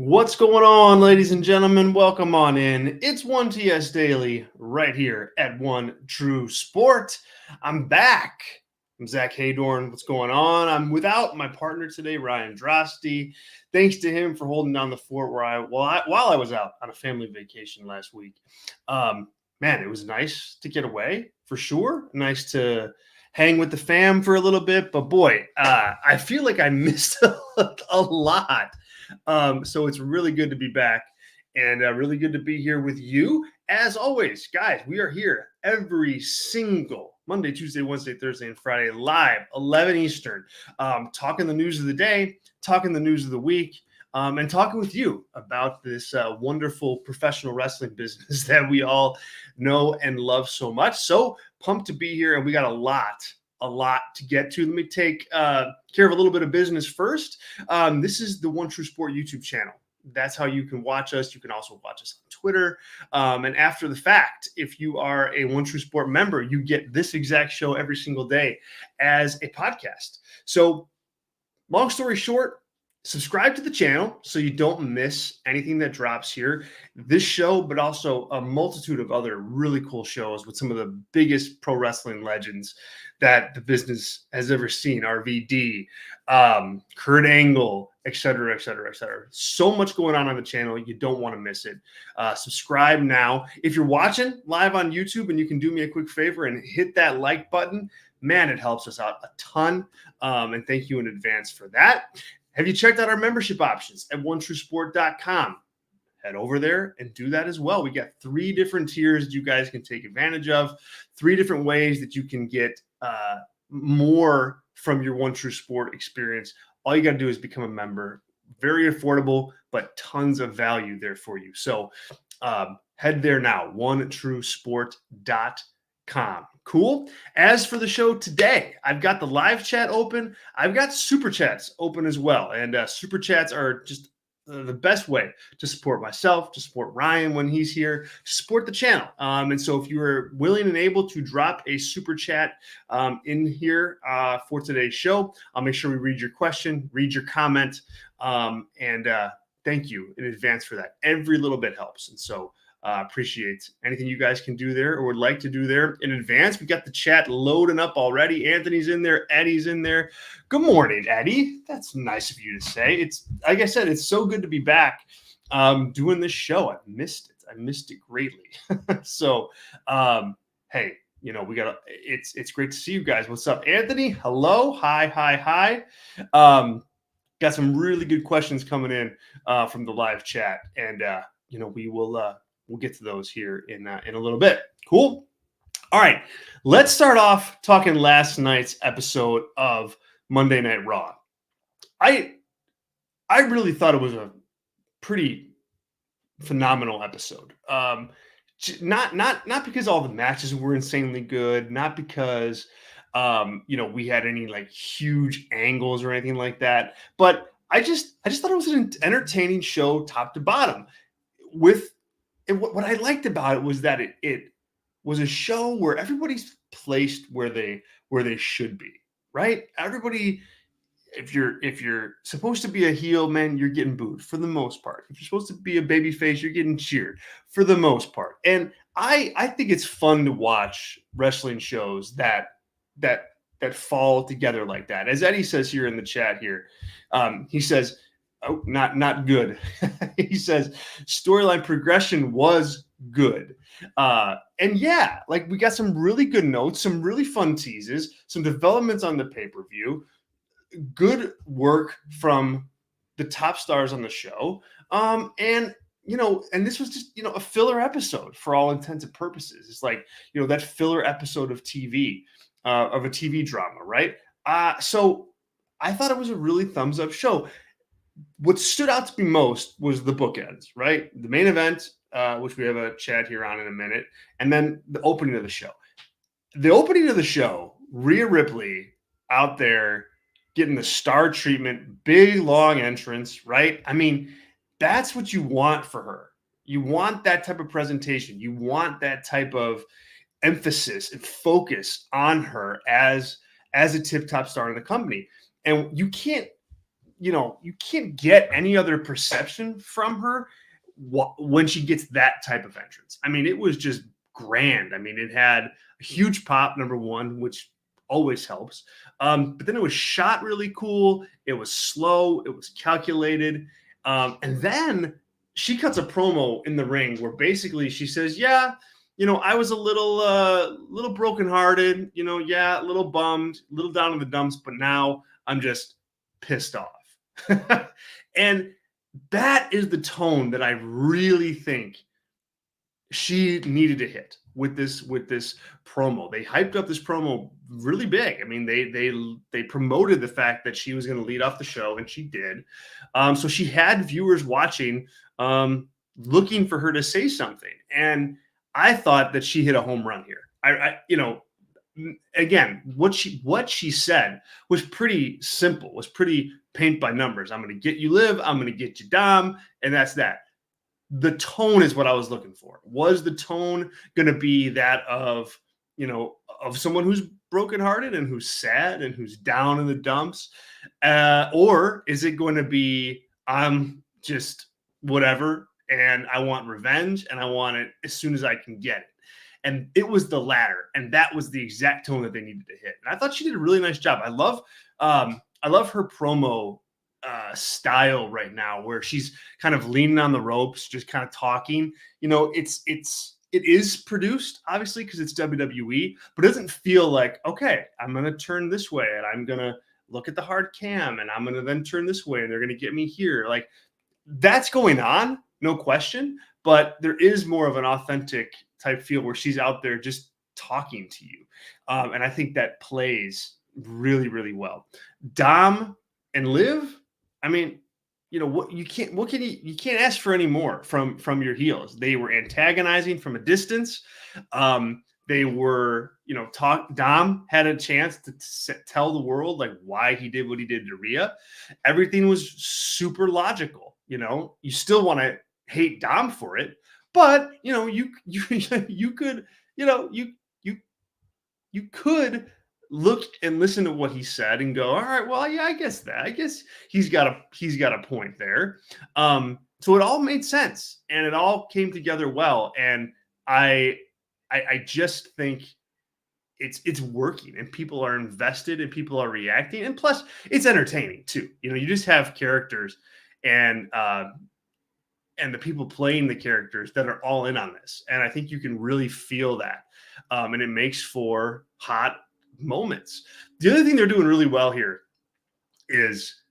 What's going on, ladies and gentlemen? Welcome on in. It's 1TS Daily right here at One True Sport. I'm back. I'm Zack Heydorn. What's going on? I'm without my partner today, Ryan Drosty. Thanks to him for holding down the fort while I was out on a family vacation last week. Man, it was nice to get away for sure. Nice to hang with the fam for a little bit. But boy, I feel like I missed a lot. So it's really good to be back and really good to be here with you. As always, guys, we are here every single Monday, Tuesday, Wednesday, Thursday, and Friday live, 11 Eastern, talking the news of the day, talking the news of the week, and talking with you about this wonderful professional wrestling business that we all know and love so much. So pumped to be here, and we got a lot to get to. Let me take care of a little bit of business first. This is the One True Sport YouTube channel. That's how you can watch us. You can also watch us on Twitter. And after the fact, if you are a One True Sport member, you get this exact show every single day as a podcast. So long story short, subscribe to the channel so you don't miss anything that drops here. This show, but also a multitude of other really cool shows with some of the biggest pro wrestling legends that the business has ever seen. RVD, Kurt Angle, et cetera, et cetera, et cetera. So much going on the channel. You don't want to miss it. Subscribe now. If you're watching live on YouTube and you can do me a quick favor and hit that like button, man, it helps us out a ton. And thank you in advance for that. Have you checked out our membership options at onetruesport.com? Head over there and do that as well. We got 3 different tiers that you guys can take advantage of, 3 different ways that you can get more from your One True Sport experience. All you got to do is become a member. Very affordable, but tons of value there for you. So head there now, onetruesport.com. Cool. As for the show today, I've got the live chat open. I've got super chats open as well. And super chats are just the best way to support myself, to support Ryan when he's here, to support the channel. And so if you are willing and able to drop a super chat in here for today's show, I'll make sure we read your question, read your comment, and thank you in advance for that. Every little bit helps. And so appreciate anything you guys can do there or would like to do there in advance. We got the chat loading up already. Anthony's in there. Eddie's in there. Good morning, Eddie. That's nice of you to say. It's like I said, it's so good to be back doing this show. I missed it. I missed it greatly. So, hey, you know, it's great to see you guys. What's up, Anthony? Hello. Hi. Got some really good questions coming in from the live chat, and you know, we'll get to those here in a little bit. Cool. All right. Let's start off talking last night's episode of Monday Night Raw. I really thought it was a pretty phenomenal episode. Not because all the matches were insanely good, not because you know, we had any like huge angles or anything like that, but I just thought it was an entertaining show top to bottom. What I liked about it was that it was a show where everybody's placed where they should be, right? Everybody, if you're supposed to be a heel, man, you're getting booed for the most part. If you're supposed to be a baby face, you're getting cheered for the most part. And I think it's fun to watch wrestling shows that fall together like that. As Eddie says here in the chat here, he says, oh, not good. He says storyline progression was good. And yeah, like we got some really good notes, some really fun teases, some developments on the pay-per-view, good work from the top stars on the show. And you know, and this was just, you know, a filler episode for all intents and purposes. It's like, you know, that filler episode of TV, of a TV drama, right? So I thought it was a really thumbs up show. What stood out to me most was the bookends, right? The main event, which we have a chat here on in a minute, and then the opening of the show. The opening of the show, Rhea Ripley out there getting the star treatment, big, long entrance, right? I mean, that's what you want for her. You want that type of presentation. You want that type of emphasis and focus on her as a tip-top star in the company. And you can't you can't get any other perception from her when she gets that type of entrance. I mean, it was just grand. I mean, it had a huge pop, number one, which always helps. But then it was shot really cool. It was slow. It was calculated. And then she cuts a promo in the ring where basically she says, yeah, I was a little brokenhearted, yeah, a little bummed, a little down in the dumps, but now I'm just pissed off. And that is the tone that I really think she needed to hit with this promo. They hyped up this promo really big. I mean, they promoted the fact that she was going to lead off the show, and she did. So she had viewers watching, looking for her to say something, and I thought that she hit a home run here. Again, what she said was pretty simple, was pretty paint by numbers. I'm going to get you Liv, I'm going to get you Dom, and that's that. The tone is what I was looking for. Was the tone going to be that of someone who's brokenhearted and who's sad and who's down in the dumps? Or is it going to be, I'm just whatever, and I want revenge, and I want it as soon as I can get it? And it was the latter, and that was the exact tone that they needed to hit. And I thought she did a really nice job. I love her promo style right now, where she's kind of leaning on the ropes, just kind of talking. It is produced, obviously, because it's WWE, but it doesn't feel like, okay, I'm going to turn this way, and I'm going to look at the hard cam, and I'm going to then turn this way, and they're going to get me here. Like, that's going on, no question, but there is more of an authentic type feel where she's out there just talking to you. And I think that plays really, really well. Dom and Liv, I mean, you can't ask for any more from your heels. They were antagonizing from a distance. They were, Dom had a chance to tell the world like why he did what he did to Rhea. Everything was super logical. You still want to hate Dom for it, but you could look and listen to what he said and go, all right, well, yeah, I guess he's got a point there. So it all made sense, and it all came together well. And I just think it's working, and people are invested, and people are reacting, and plus it's entertaining too. You just have characters and the people playing the characters that are all in on this. And I think you can really feel that. And it makes for hot moments. The other thing they're doing really well here is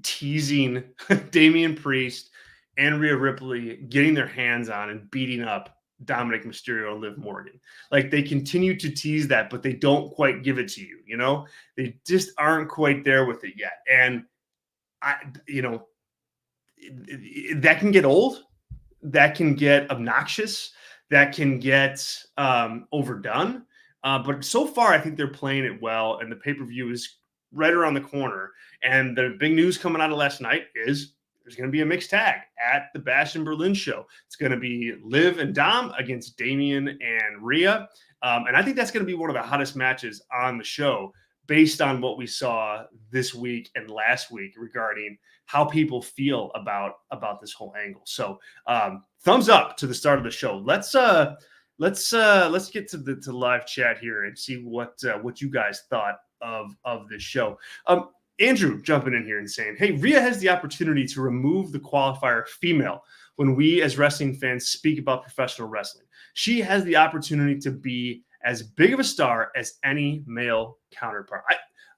teasing Damian Priest and Rhea Ripley getting their hands on and beating up Dominic Mysterio and Liv Morgan. Like, they continue to tease that, but they don't quite give it to you. They just aren't quite there with it yet. And that can get old, that can get obnoxious, that can get overdone. But so far, I think they're playing it well, and the pay-per-view is right around the corner. And the big news coming out of last night is there's going to be a mixed tag at the Bash in Berlin show. It's going to be Liv and Dom against Damian and Rhea. And I think that's going to be one of the hottest matches on the show, based on what we saw this week and last week regarding how people feel about this whole angle. So thumbs up to the start of the show. Let's get to the live chat here and see what you guys thought of this show. Andrew jumping in here and saying, hey, Rhea has the opportunity to remove the qualifier female when we as wrestling fans speak about professional wrestling. She has the opportunity to be as big of a star as any male counterpart.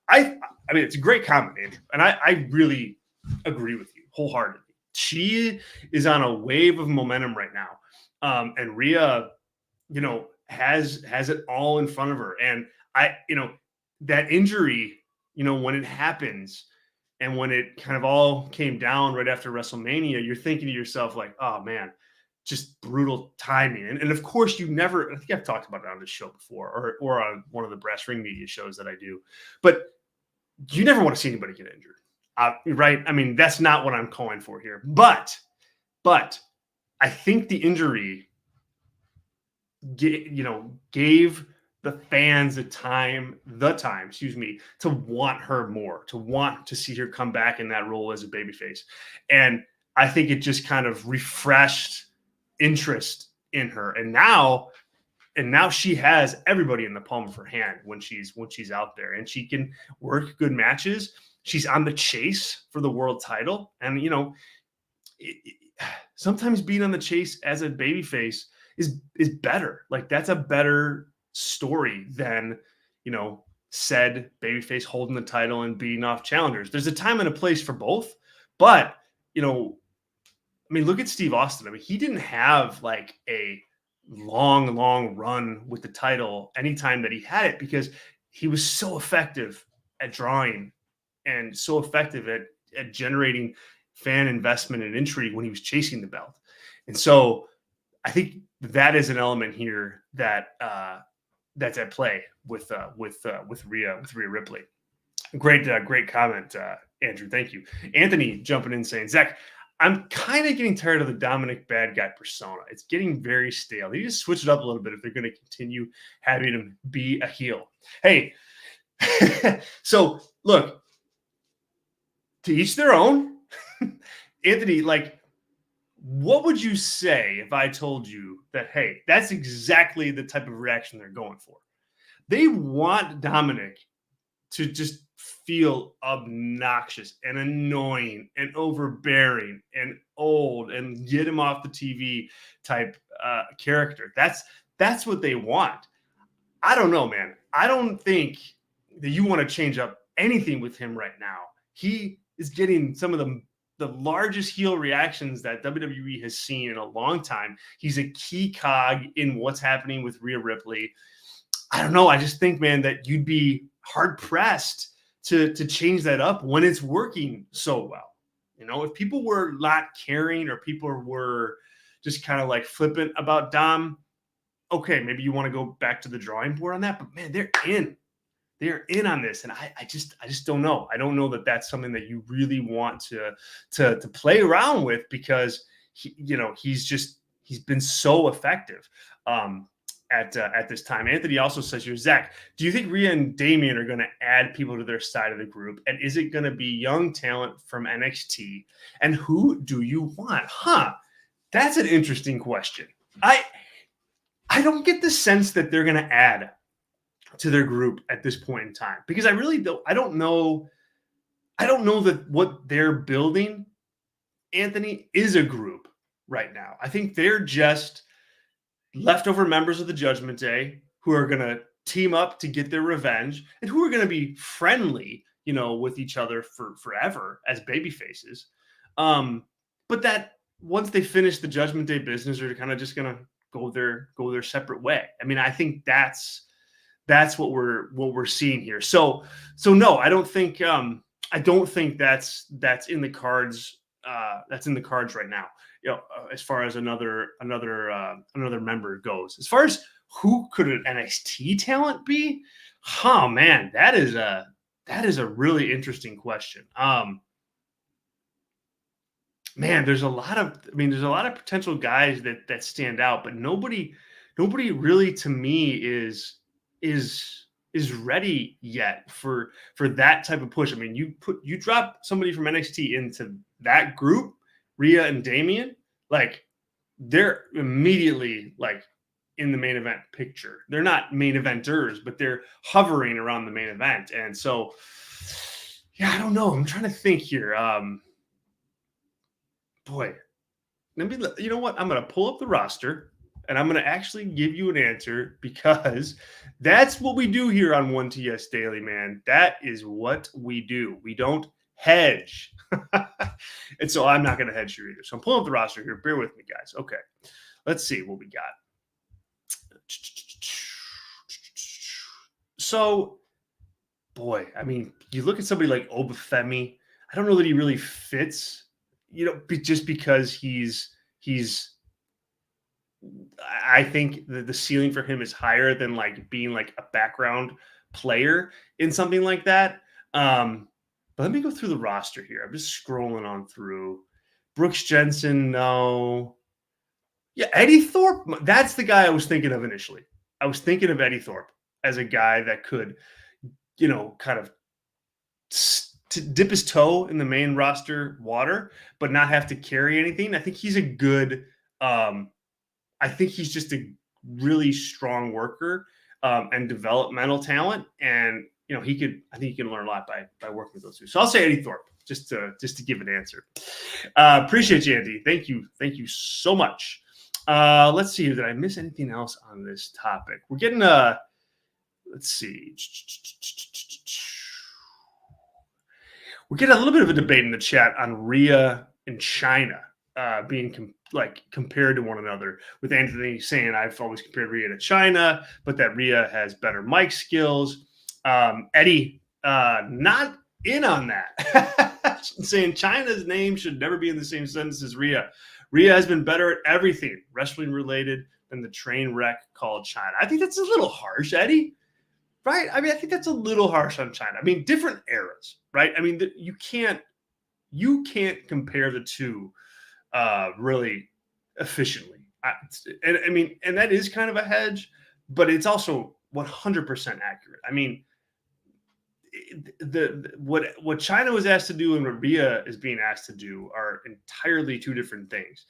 I mean, it's a great comment, Andrew, and I really agree with you wholeheartedly. She is on a wave of momentum right now, and Rhea, has it all in front of her. And that injury, when it happens, and when it kind of all came down right after WrestleMania, you're thinking to yourself like, oh man, just brutal timing. And of course, I think I've talked about it on this show before, or on one of the Brass Ring Media shows that I do, but you never want to see anybody get injured, right? I mean, that's not what I'm calling for here, but I think the injury gave the fans excuse me, to want her more, to want to see her come back in that role as a babyface. And I think it just kind of refreshed interest in her. And now she has everybody in the palm of her hand when she's out there, and she can work good matches. She's on the chase for the world title, and sometimes being on the chase as a babyface is better. Like, that's a better story than said babyface holding the title and beating off challengers. There's a time and a place for both, but look at Steve Austin. I mean, he didn't have like a long run with the title anytime that he had it, because he was so effective at drawing and so effective at generating fan investment and intrigue when he was chasing the belt. And so I think that is an element here that that's at play with Rhea Ripley. Great comment, Andrew. Thank you. Anthony jumping in saying, Zach, I'm kind of getting tired of the Dominic bad guy persona. It's getting very stale. They just switch it up a little bit if they're going to continue having him be a heel. Hey, so look, to each their own. Anthony, like, what would you say if I told you that, hey, that's exactly the type of reaction they're going for? They want Dominic to just feel obnoxious and annoying and overbearing and old and get him off the TV type character. That's what they want. I don't know, man. I don't think that you want to change up anything with him right now. He is getting some of the largest heel reactions that WWE has seen in a long time. He's a key cog in what's happening with Rhea Ripley. I don't know. I just think, man, that you'd be hard pressed to change that up when it's working so well. If people were not caring, or people were just kind of like flippant about Dom, okay, maybe you want to go back to the drawing board on that. But man, they're in on this, and I just don't know. I don't know that that's something that you really want to play around with, because he's been so effective at this time. Anthony also says here, Zach, do you think Rhea and Damian are going to add people to their side of the group? And is it going to be young talent from NXT? And who do you want? That's an interesting question. I don't get the sense that they're going to add to their group at this point in time, because I don't know that what they're building, Anthony, is a group right now. I think they're just leftover members of the Judgment Day who are going to team up to get their revenge, and who are going to be friendly, with each other for forever as baby faces. But that once they finish the Judgment Day business, they're kind of just going to go their separate way. I mean, I think that's what we're seeing here. So no, I don't think that's in the cards. That's in the cards right now. As far as another member goes. As far as who could an NXT talent be? Oh man, that is a really interesting question. Man, there's a lot of potential guys that stand out, but nobody really, to me, is ready yet for that type of push. I mean, you drop somebody from NXT into that group, Rhea and Damian, like, they're immediately like in the main event picture. They're not main eventers, but they're hovering around the main event. And so, yeah, I don't know. I'm trying to think here. Boy, you know what? I'm going to pull up the roster, and I'm going to actually give you an answer, because that's what we do here on 1TS Daily, man. That is what we do. We don't hedge. And so I'm not going to hedge here either. So I'm pulling up the roster here. Bear with me, guys. Okay. Let's see what we got. So, boy, I mean, you look at somebody like Obafemi. I don't know that he really fits, just because I think the ceiling for him is higher than like being like a background player in something like that. But let me go through the roster here. I'm just scrolling on through. Brooks Jensen, no. Yeah, Eddie Thorpe. That's the guy I was thinking of initially. I was thinking of Eddie Thorpe. as a guy that could, kind of to dip his toe in the main roster water, but not have to carry anything. I think he's a good. I think he's just a really strong worker and developmental talent, and he could. I think he can learn a lot by working with those two. So I'll say Eddie Thorpe just to give an answer. Appreciate you, Andy. Thank you so much. Let's see. Did I miss anything else on this topic? We're getting let's see. We're getting a little bit of a debate in the chat on Rhea and China being compared to one another, with Anthony saying I've always compared Rhea to China, but that Rhea has better mic skills. Eddie, not in on that. Saying China's name should never be in the same sentence as Rhea. Rhea has been better at everything wrestling related than the train wreck called China. I think that's a little harsh, Eddie. Right? I mean, I think that's a little harsh on China. I mean, different eras, right? I mean, you can't compare the two really efficienly. And that is kind of a hedge, but it's also 100% accurate. I mean, what China was asked to do and what Rhea is being asked to do are entirely two different things.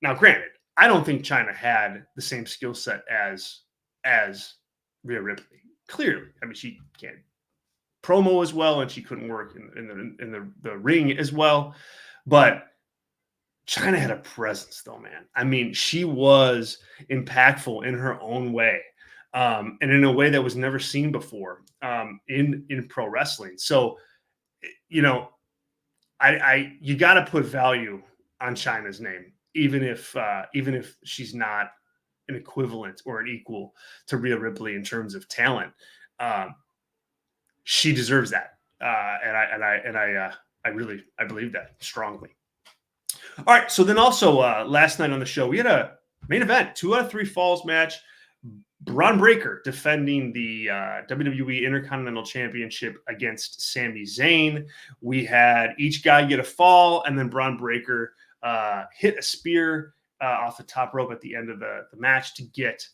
Now, granted, I don't think China had the same skill set as Rhea Ripley. Clearly, I mean, she can't promo as well, and she couldn't work in the ring as well. But China had a presence, though, man. I mean, she was impactful in her own way, and in a way that was never seen before in pro wrestling. So, you got to put value on China's name, even if she's not an equivalent or an equal to Rhea Ripley in terms of talent. She deserves that, and I believe that strongly. All right, so then also last night on the show we had a main event, 2 out of 3 falls match. Braun Breaker defending the WWE Intercontinental Championship against Sami Zayn. We had each guy get a fall, and then Braun Breaker hit a spear off the top rope at the end of the match to get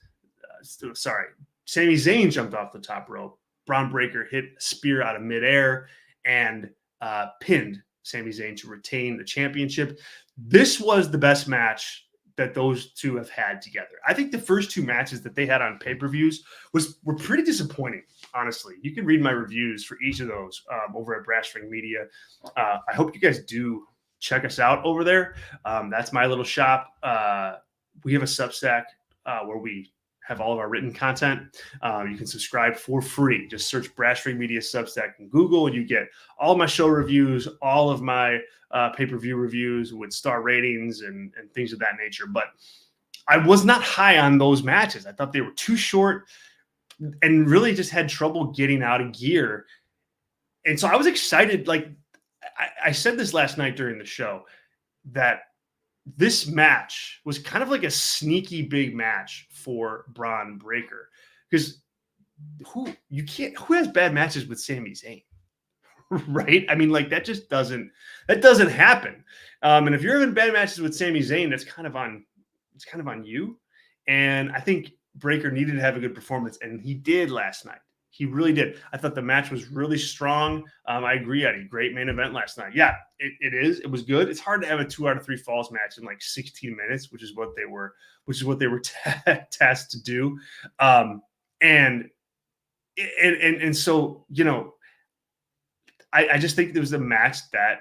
Sami Zayn jumped off the top rope. Braun Breaker hit a spear out of midair and pinned Sami Zayn to retain the championship. This was the best match that those two have had together. I think the first 2 matches that they had on pay-per-views were pretty disappointing, honestly. You can read my reviews for each of those over at Brass Ring Media. I hope you guys do check us out over there. That's my little shop. We have a Substack where we have all of our written content. You can subscribe for free. Just search Brass Ring Media Substack in Google, and you get all my show reviews, all of my pay-per-view reviews with star ratings and things of that nature. But I was not high on those matches. I thought they were too short and really just had trouble getting out of gear. And so I was excited. Like I said this last night during the show, that this match was kind of like a sneaky big match for Braun Breaker, because who has bad matches with Sami Zayn, right? I mean, like that doesn't happen. And if you're having bad matches with Sami Zayn, it's kind of on you. And I think Breaker needed to have a good performance, and he did last night. He really did. I thought the match was really strong. I agree, Eddie. Great main event last night. Yeah, it is. It was good. It's hard to have a 2 out of 3 falls match in like 16 minutes, which is what they were tasked to do. And so, I just think there was a match that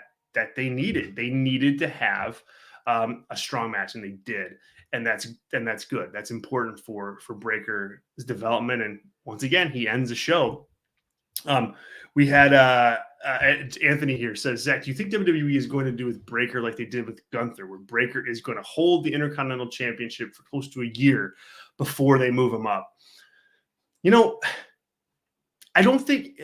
they needed. They needed to have a strong match, and they did. And that's good. That's important for Breaker's development. And once again, he ends the show. We had Anthony here says, Zach, do you think WWE is going to do with Breaker like they did with Gunther, where Breaker is going to hold the Intercontinental Championship for close to a year before they move him up? I don't think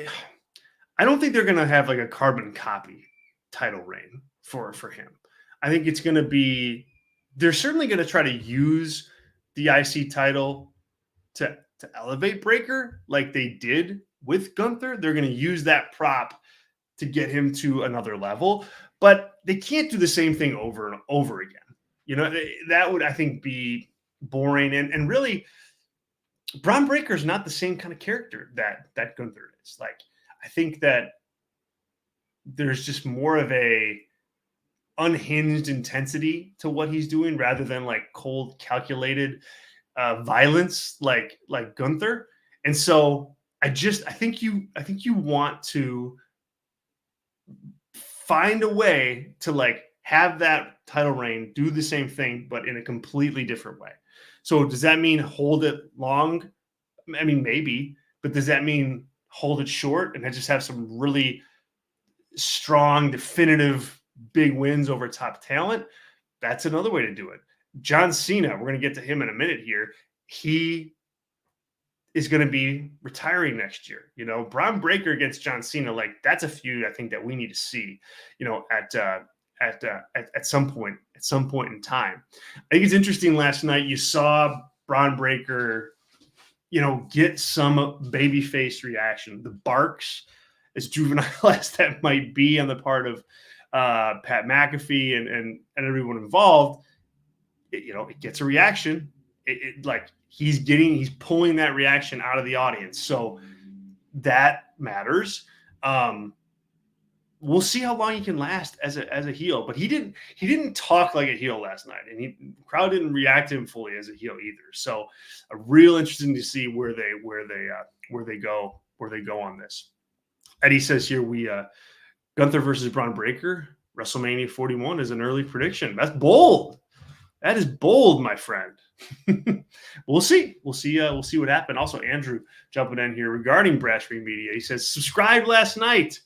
they're going to have like a carbon copy title reign for him. I think it's going to be, they're certainly going to try to use the IC title to elevate Breaker like they did with Gunther. They're going to use that prop to get him to another level, but they can't do the same thing over and over again. That would, I think, be boring. And really, Braun Breaker is not the same kind of character that Gunther is. Like, I think that there's just more of a unhinged intensity to what he's doing rather than like cold, calculated violence like Gunther. And so I think you want to find a way to like have that title reign do the same thing, but in a completely different way. So does that mean hold it long? I mean, maybe, but does that mean hold it short and then just have some really strong, definitive, big wins over top talent? That's another way to do it. John Cena, we're going to get to him in a minute here. He is going to be retiring next year. You know, Braun Breaker against John Cena, like that's a feud I think that we need to see, you know, at some point in time. I think it's interesting. Last night you saw Braun Breaker, you know, get some babyface reaction. The barks, as juvenile as that might be on the part of Pat McAfee and everyone involved, it gets a reaction. Like he's pulling that reaction out of the audience. So that matters. We'll see how long he can last as a heel, but he didn't talk like a heel last night, and the crowd didn't react to him fully as a heel either. So, real interesting to see where they go on this. Eddie says here Gunther versus Braun Breaker, WrestleMania 41 is an early prediction. That's bold. That is bold, my friend. We'll see. We'll see what happened. Also, Andrew jumping in here regarding Brass Ring Media. He says, subscribed last night.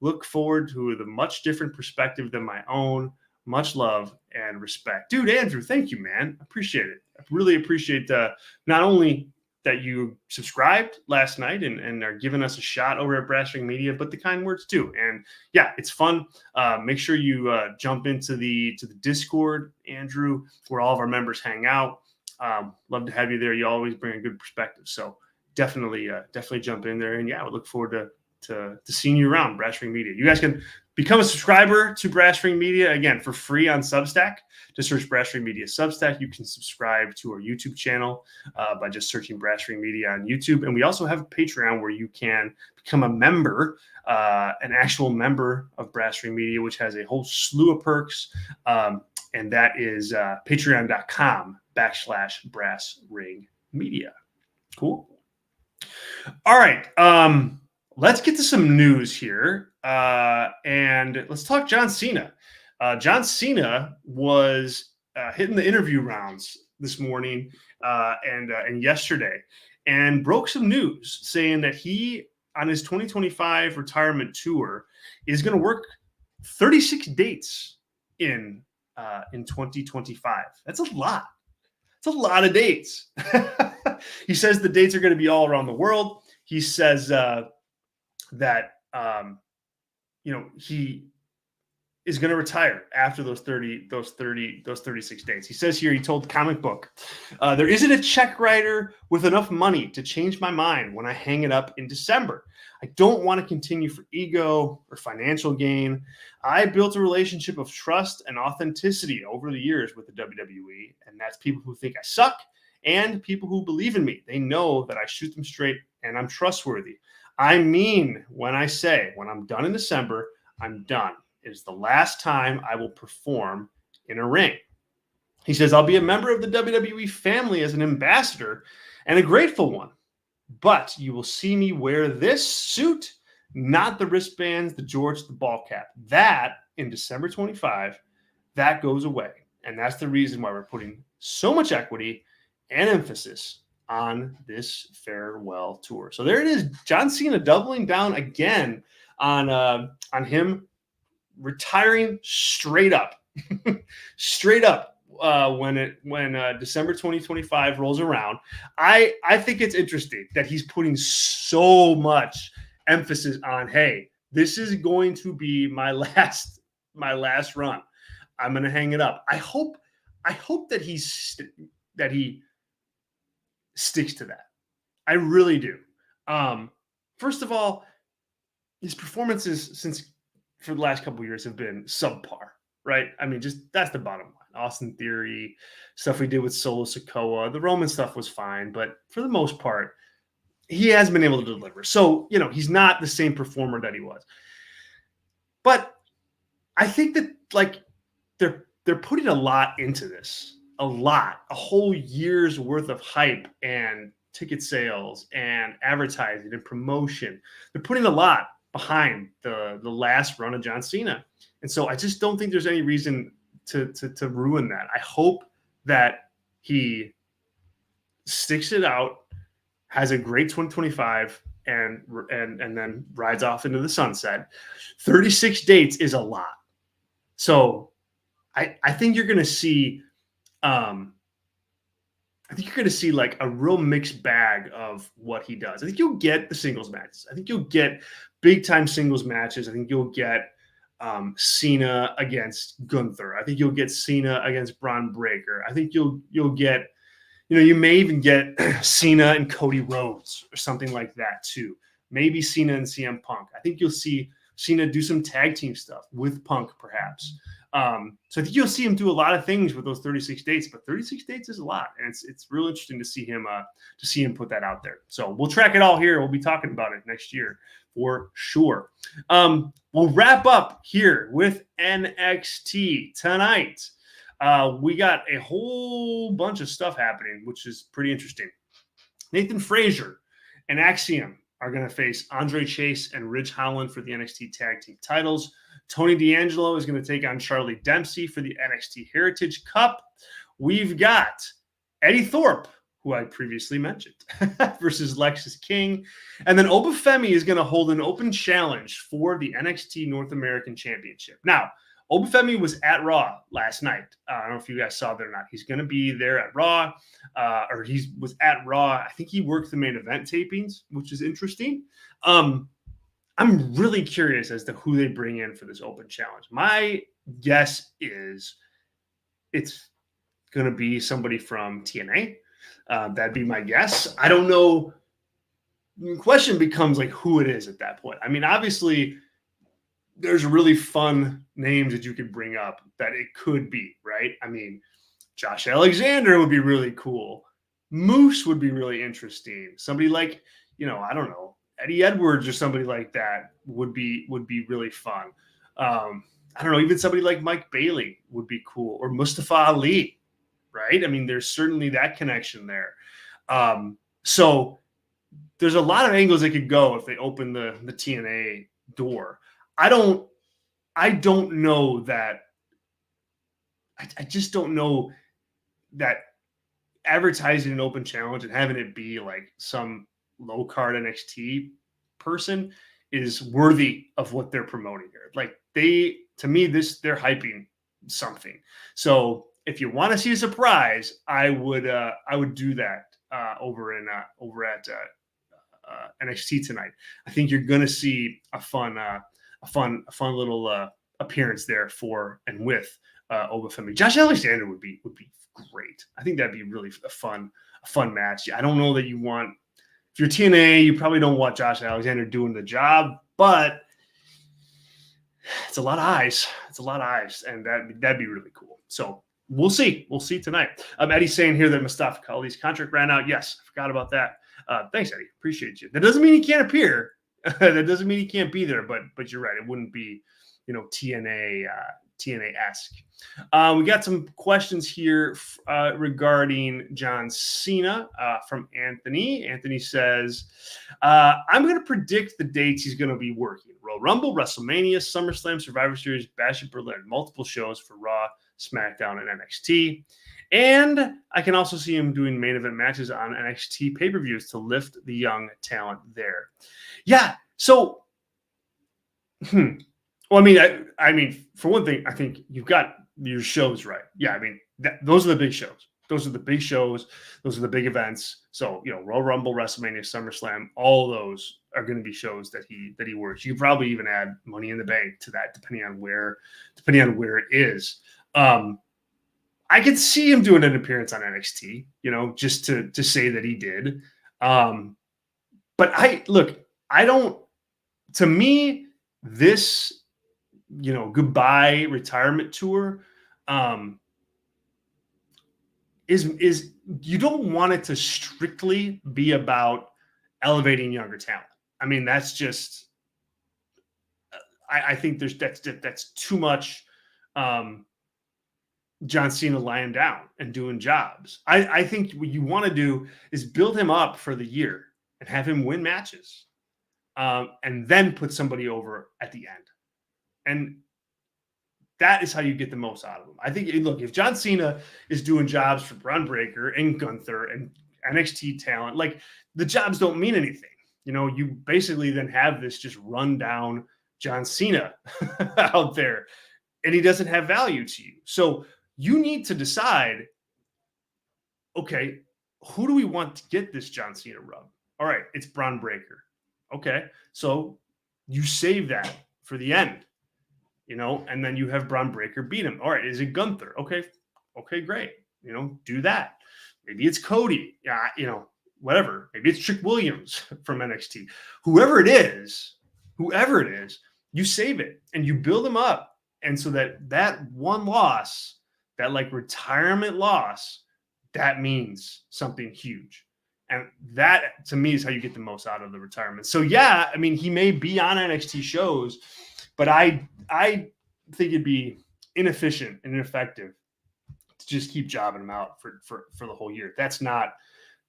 Look forward to the much different perspective than my own. Much love and respect. Dude, Andrew, thank you, man. Appreciate it. I really appreciate not only that you subscribed last night and are giving us a shot over at Brass Ring Media, but the kind words too. And yeah, it's fun. Make sure you jump into the Discord, Andrew, where all of our members hang out. Love to have you there. You always bring a good perspective. So definitely jump in there. And yeah, I would look forward to seeing you around Brass Ring Media. You guys can become a subscriber to Brass Ring Media, again, for free on Substack. Just search Brass Ring Media Substack. You can subscribe to our YouTube channel by just searching Brass Ring Media on YouTube. And we also have a Patreon where you can become a member, an actual member of Brass Ring Media, which has a whole slew of perks. And that is patreon.com/Brass Ring Media. Cool. All right. Let's get to some news here, and let's talk John Cena. John Cena was hitting the interview rounds this morning and yesterday, and broke some news saying that he, on his 2025 retirement tour, is going to work 36 dates in 2025. That's a lot. It's a lot of dates. He says the dates are going to be all around the world. He says that he is going to retire after those 36 days. He says here, he told Comic Book, there isn't a check writer with enough money to change my mind when I hang it up in December. I don't want to continue for ego or financial gain. I built a relationship of trust and authenticity over the years with the WWE, and that's people who think I suck and people who believe in me. They know that I shoot them straight and I'm trustworthy. I mean, when I say, when I'm done in December, I'm done. It is the last time I will perform in a ring. He says, I'll be a member of the WWE family as an ambassador and a grateful one. But you will see me wear this suit, not the wristbands, the jorts, the ball cap. That, in December 25, that goes away. And that's the reason why we're putting so much equity and emphasis on this farewell tour. So there it is, John Cena doubling down again on him retiring straight up, when December 2025 rolls around. I think it's interesting that he's putting so much emphasis on, hey, this is going to be my last run. I'm going to hang it up. I hope that he sticks to that. I really do. First of all, his performances for the last couple of years have been subpar, right? I mean, just that's the bottom line. Austin Theory, stuff we did with Solo Sikoa. The Roman stuff was fine, but for the most part, he has been able to deliver. So, he's not the same performer that he was. But I think that they're putting a lot into this. A whole year's worth of hype and ticket sales and advertising and promotion. They're putting a lot behind the last run of John Cena. And so I just don't think there's any reason to ruin that. I hope that he sticks it out, has a great 2025, and then rides off into the sunset. 36 dates is a lot. So I think you're going to see like a real mixed bag of what he does. I think you'll get the singles matches. I think you'll get big time singles matches. I think you'll get Cena against Gunther. I think you'll get Cena against Braun Breaker. I think you'll get, you may even get Cena and Cody Rhodes or something like that too. Maybe Cena and CM Punk. I think you'll see Cena do some tag team stuff with Punk perhaps. So I think you'll see him do a lot of things with those 36 dates, but 36 dates is a lot, and it's real interesting to see him put that out there. So we'll track it all here. We'll be talking about it next year for sure. We'll wrap up here with NXT tonight. We got a whole bunch of stuff happening, which is pretty interesting. Nathan Frazier and Axiom are going to face Andre Chase and Ridge Holland for the NXT Tag Team titles. Tony D'Angelo is going to take on Charlie Dempsey for the NXT Heritage Cup. We've got Eddie Thorpe, who I previously mentioned, versus Lexis King. And then Obafemi is going to hold an open challenge for the NXT North American Championship. Now, Obafemi was at Raw last night. I don't know if you guys saw that or not. He's going to be there at Raw, or he was at Raw. I think he worked the main event tapings, which is interesting. I'm really curious as to who they bring in for this open challenge. My guess is it's going to be somebody from TNA. That'd be my guess. I don't know. The question becomes like who it is at that point. I mean, obviously, there's really fun names that you could bring up that it could be, right? I mean, Josh Alexander would be really cool. Moose would be really interesting. Somebody like, I don't know, Eddie Edwards or somebody like that would be really fun. I don't know, even somebody like Mike Bailey would be cool, or Mustafa Ali, right? I mean, there's certainly that connection there. So there's a lot of angles they could go if they open the TNA door. I don't know that. I just don't know that advertising an open challenge and having it be like some low card NXT person is worthy of what they're promoting here. Like they're hyping something. So if you want to see a surprise, I would do that over at NXT tonight. I think you're going to see a fun little appearance there for and with Obafemi. Josh Alexander would be great. I think that'd be really a fun match. I don't know that you want, if you're TNA, you probably don't want Josh Alexander doing the job, but it's a lot of eyes. And that'd be really cool. So we'll see. We'll see tonight. Eddie's saying here that Mustafa Ali's contract ran out. Yes, I forgot about that. Thanks, Eddie. Appreciate you. That doesn't mean he can't appear. That doesn't mean he can't be there, but you're right. It wouldn't be, TNA-esque. We got some questions here regarding John Cena from Anthony. Anthony says, I'm going to predict the dates he's going to be working. Royal Rumble, WrestleMania, SummerSlam, Survivor Series, Bash at Berlin. Multiple shows for Raw, SmackDown, and NXT. And I can also see him doing main event matches on NXT pay-per-views to lift the young talent there. Yeah, so well, I mean, for one thing, I think you've got your shows right. Yeah, I mean, those are the big shows. Those are the big shows. Those are the big events. So, Royal Rumble, WrestleMania, SummerSlam, all those are going to be shows that he works. You could probably even add Money in the Bank to that, depending on where it is. I could see him doing an appearance on NXT, just to say that he did. But to me, this, goodbye retirement tour, is you don't want it to strictly be about elevating younger talent. I mean, that's just I think that's too much John Cena lying down and doing jobs. I think what you want to do is build him up for the year and have him win matches, and then put somebody over at the end. And that is how you get the most out of him. I think, look, if John Cena is doing jobs for Braun Breaker and Gunther and NXT talent, like, the jobs don't mean anything. You know, you basically then have this just run down John Cena out there, and he doesn't have value to you. So you need to decide, okay, who do we want to get this John Cena rub? All right, it's Braun Breaker. Okay, so you save that for the end, you know, and then you have Braun Breaker beat him. All right, is it Gunther? Okay, great. You know, do that. Maybe it's Cody. Yeah, you know, whatever. Maybe it's Trick Williams from NXT. Whoever it is, you save it and you build them up. And so that one loss, that like retirement loss, that means something huge. And that, to me, is how you get the most out of the retirement. So, yeah, I mean, he may be on NXT shows, but I think it'd be inefficient and ineffective to just keep jobbing him out for the whole year. That's not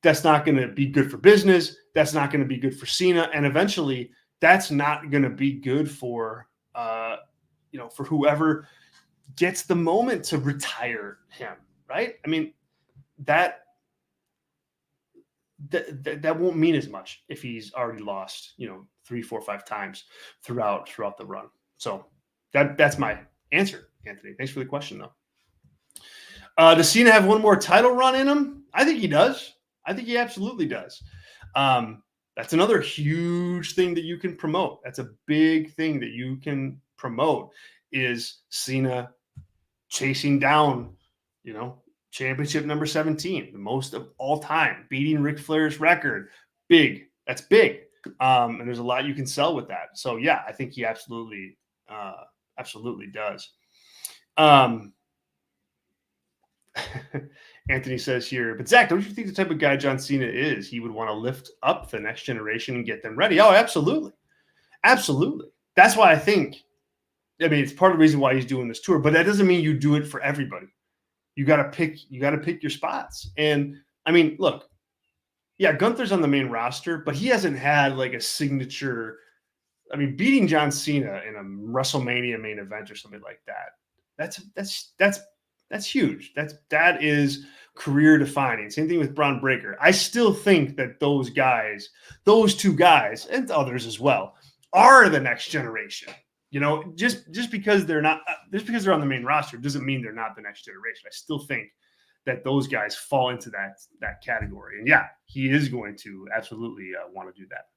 going to be good for business. That's not going to be good for Cena. And eventually, that's not going to be good for, for whoever gets the moment to retire him, right? I mean, that won't mean as much if he's already lost, 3, 4, 5 times throughout the run. So that's my answer, Anthony. Thanks for the question, though. Does Cena have one more title run in him? I think he does. I think he absolutely does. That's another huge thing that you can promote. That's a big thing that you can promote, is Cena chasing down, championship number 17, the most of all time, beating Ric Flair's record. Big. That's big. And there's a lot you can sell with that. So, yeah, I think he absolutely does. Anthony says here, but Zach, don't you think the type of guy John Cena is, he would want to lift up the next generation and get them ready? Oh, absolutely. Absolutely. That's why it's part of the reason why he's doing this tour, but that doesn't mean you do it for everybody. You got to pick your spots. And I mean, look, yeah, Gunther's on the main roster, but he hasn't had like a signature. I mean, beating John Cena in a WrestleMania main event or something like that. That's huge. That is career defining. Same thing with Braun Breaker. I still think that those two guys, and others as well, are the next generation. Just because they're not, just because they're on the main roster doesn't mean they're not the next generation. I still think that those guys fall into that category. And yeah, he is going to absolutely want to do that.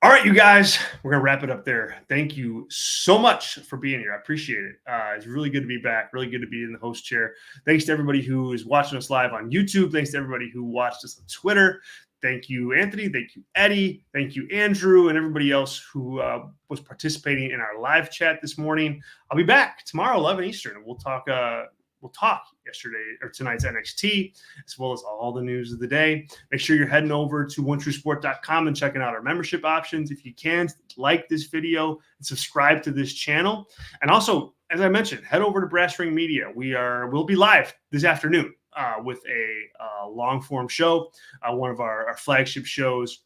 All right, you guys, we're going to wrap it up there. Thank you so much for being here. I appreciate it. It's really good to be back. Really good to be in the host chair. Thanks to everybody who is watching us live on YouTube. Thanks to everybody who watched us on Twitter. Thank you, Anthony. Thank you, Eddie. Thank you, Andrew, and everybody else who was participating in our live chat this morning. I'll be back tomorrow, 11 Eastern, and we'll talk tonight's NXT, as well as all the news of the day. Make sure you're heading over to onetruesport.com and checking out our membership options. If you can, like this video and subscribe to this channel. And also, as I mentioned, head over to Brass Ring Media. We'll be live this afternoon with a long-form show, one of our flagship shows.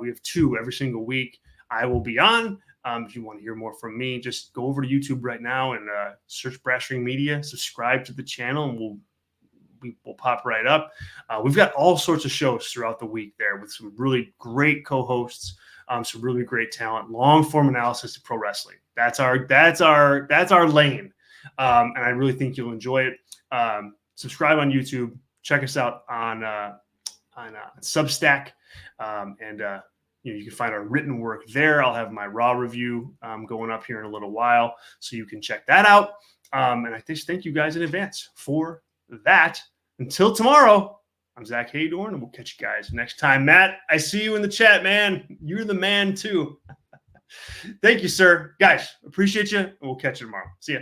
We have 2 every single week. I will be on. If you want to hear more from me, just go over to YouTube right now and search Brass Ring Media, subscribe to the channel, and we'll pop right up. We've got all sorts of shows throughout the week there with some really great co-hosts, some really great talent, long-form analysis of pro wrestling. That's our lane, and I really think you'll enjoy it. Subscribe on YouTube. Check us out on Substack, and you can find our written work there. I'll have my Raw review going up here in a little while, so you can check that out. And I just thank you guys in advance for that. Until tomorrow, I'm Zack Heydorn, and we'll catch you guys next time. Matt, I see you in the chat, man. You're the man, too. Thank you, sir. Guys, appreciate you, and we'll catch you tomorrow. See ya.